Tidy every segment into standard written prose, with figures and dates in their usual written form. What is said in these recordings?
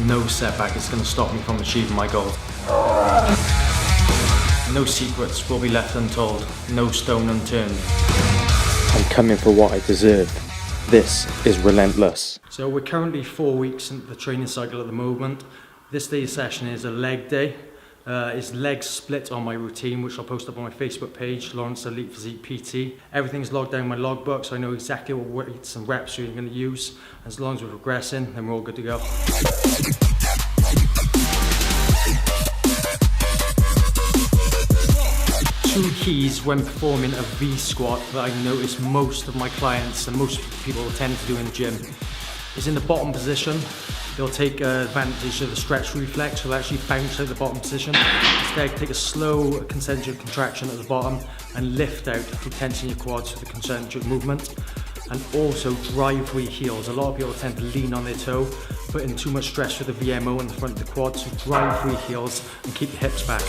no setback is going to stop me from achieving my goal. No secrets will be left untold, no stone unturned. I'm coming for what I deserve. This is Relentless. So we're currently 4 weeks into the training cycle at the moment. This day's session is a leg day. It's legs split on my routine, which I'll post up on my Facebook page, Lawrence Elite Physique PT. Everything's logged down in my logbook, so I know exactly what weights and reps you're going to use. As long as we're progressing, then we're all good to go. Two keys when performing a V squat that I notice most of my clients and most people tend to do in the gym is in the bottom position. They'll take advantage of the stretch reflex, so they'll actually bounce out the bottom position. Instead, take a slow concentric contraction at the bottom and lift out through tensing your quads with the concentric movement. And also drive with your heels. A lot of people tend to lean on their toe, putting too much stress with the VMO in the front of the quad, so drive with your heels and keep your hips back.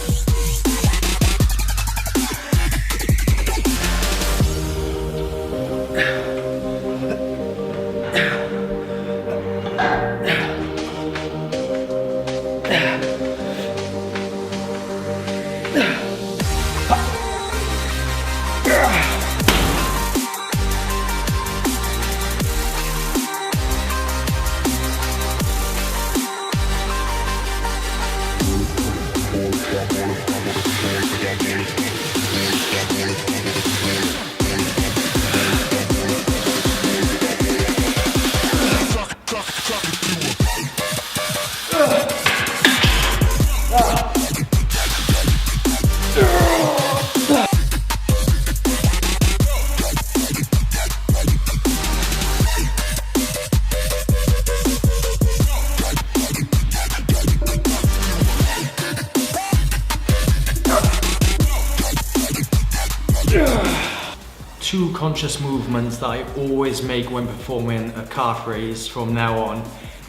Two conscious movements that I always make when performing a calf raise from now on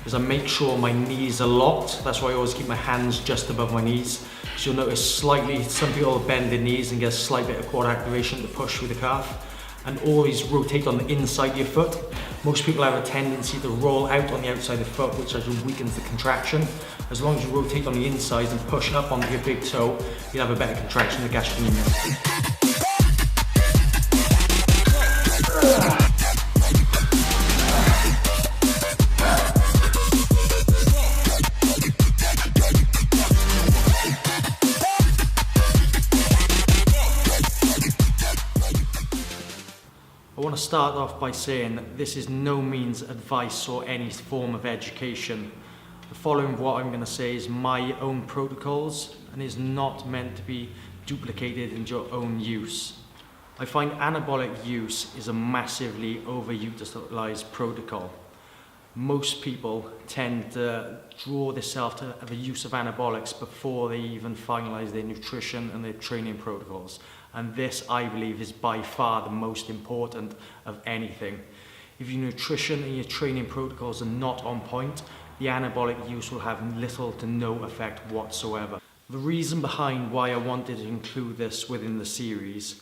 is I make sure my knees are locked. That's why I always keep my hands just above my knees. So you'll notice slightly, some people bend their knees and get a slight bit of quad activation to push through the calf. And always rotate on the inside of your foot. Most people have a tendency to roll out on the outside of the foot, which actually weakens the contraction. As long as you rotate on the inside and push up onto your big toe, you'll have a better contraction of the gastrocnemius. I want to start off by saying that this is no means advice or any form of education. The following what I'm going to say is my own protocols and is not meant to be duplicated into your own use. I find anabolic use is a massively overutilized protocol. Most people tend to draw themselves to the use of anabolics before they even finalize their nutrition and their training protocols. And this, I believe, is by far the most important of anything. If your nutrition and your training protocols are not on point, the anabolic use will have little to no effect whatsoever. The reason behind why I wanted to include this within the series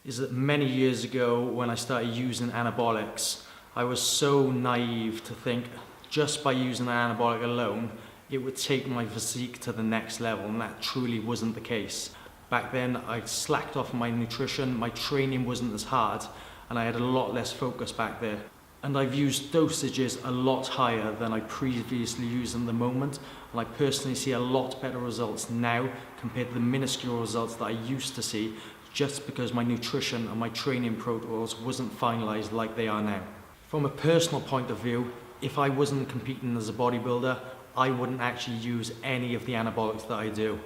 is that many years ago when I started using anabolics, I was so naive to think just by using an anabolic alone, it would take my physique to the next level, and that truly wasn't the case. Back then, I slacked off my nutrition, my training wasn't as hard, and I had a lot less focus back there. And I've used dosages a lot higher than I previously used at the moment, and I personally see a lot better results now compared to the minuscule results that I used to see, just because my nutrition and my training protocols wasn't finalized like they are now. From a personal point of view, if I wasn't competing as a bodybuilder, I wouldn't actually use any of the anabolics that I do.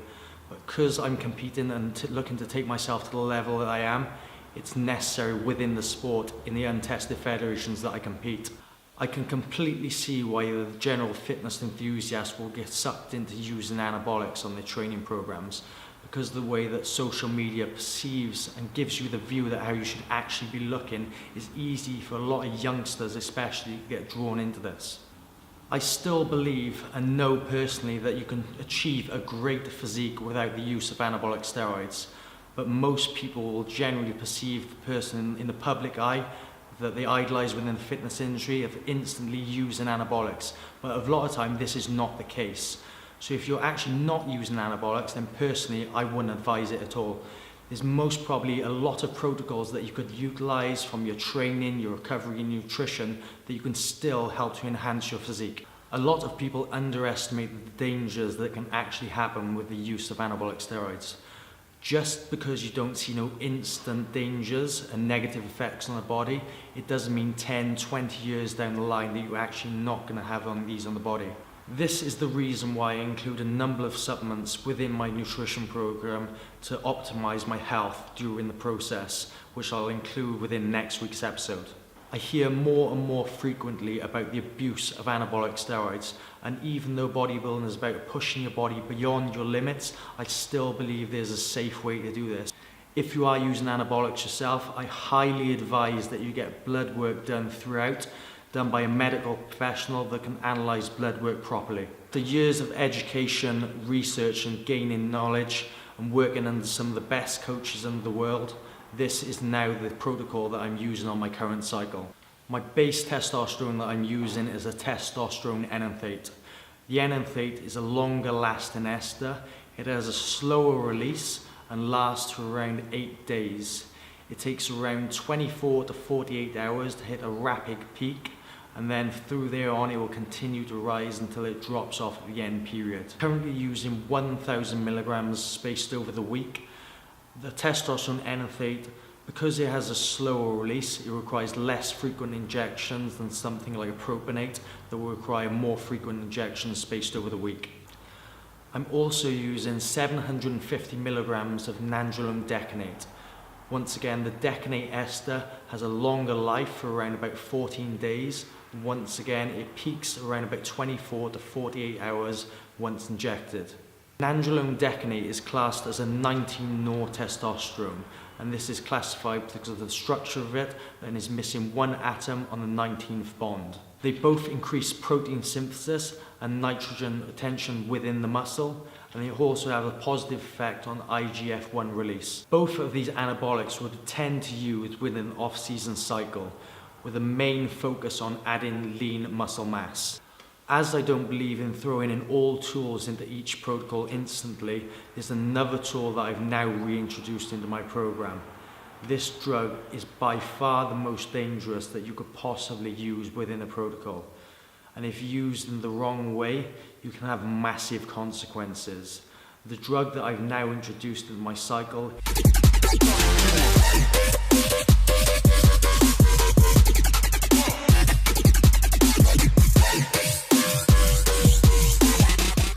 But because I'm competing and looking to take myself to the level that I am, it's necessary within the sport in the untested federations that I compete. I can completely see why the general fitness enthusiast will get sucked into using anabolics on their training programs, because of the way that social media perceives and gives you the view that how you should actually be looking is easy for a lot of youngsters especially to get drawn into this. I still believe and know personally that you can achieve a great physique without the use of anabolic steroids, but most people will generally perceive the person in the public eye that they idolize within the fitness industry of instantly using anabolics, but a lot of time this is not the case. So if you're actually not using anabolics, then personally I wouldn't advise it at all. There's most probably a lot of protocols that you could utilize from your training, your recovery and nutrition that you can still help to enhance your physique. A lot of people underestimate the dangers that can actually happen with the use of anabolic steroids. Just because you don't see no instant dangers and negative effects on the body, it doesn't mean 10, 20 years down the line that you're actually not going to have these on the body. This is the reason why I include a number of supplements within my nutrition program to optimize my health during the process, which I'll include within next week's episode. I hear more and more frequently about the abuse of anabolic steroids, and even though bodybuilding is about pushing your body beyond your limits, I still believe there's a safe way to do this. If you are using anabolics yourself, I highly advise that you get blood work done by a medical professional that can analyze blood work properly. The years of education, research and gaining knowledge and working under some of the best coaches in the world, this is now the protocol that I'm using on my current cycle. My base testosterone that I'm using is a testosterone enanthate. The enanthate is a longer lasting ester. It has a slower release and lasts for around 8 days. It takes around 24 to 48 hours to hit a rapid peak, and then through there on it will continue to rise until it drops off at the end period. Currently using 1,000 milligrams spaced over the week. The testosterone enanthate, because it has a slower release, it requires less frequent injections than something like a propionate that will require more frequent injections spaced over the week. I'm also using 750 milligrams of nandrolone decanate. Once again, the decanate ester has a longer life for around about 14 days. Once again, it peaks around about 24 to 48 hours once injected. Nandrolone decanate is classed as a 19-nor testosterone, and this is classified because of the structure of it and is missing one atom on the 19th bond. They both increase protein synthesis and nitrogen retention within the muscle, and they also have a positive effect on IGF-1 release. Both of these anabolics would tend to use within an off-season cycle, with a main focus on adding lean muscle mass. As I don't believe in throwing in all tools into each protocol instantly, there's another tool that I've now reintroduced into my program. This drug is by far the most dangerous that you could possibly use within a protocol. And if used in the wrong way, you can have massive consequences. The drug that I've now introduced in my cycle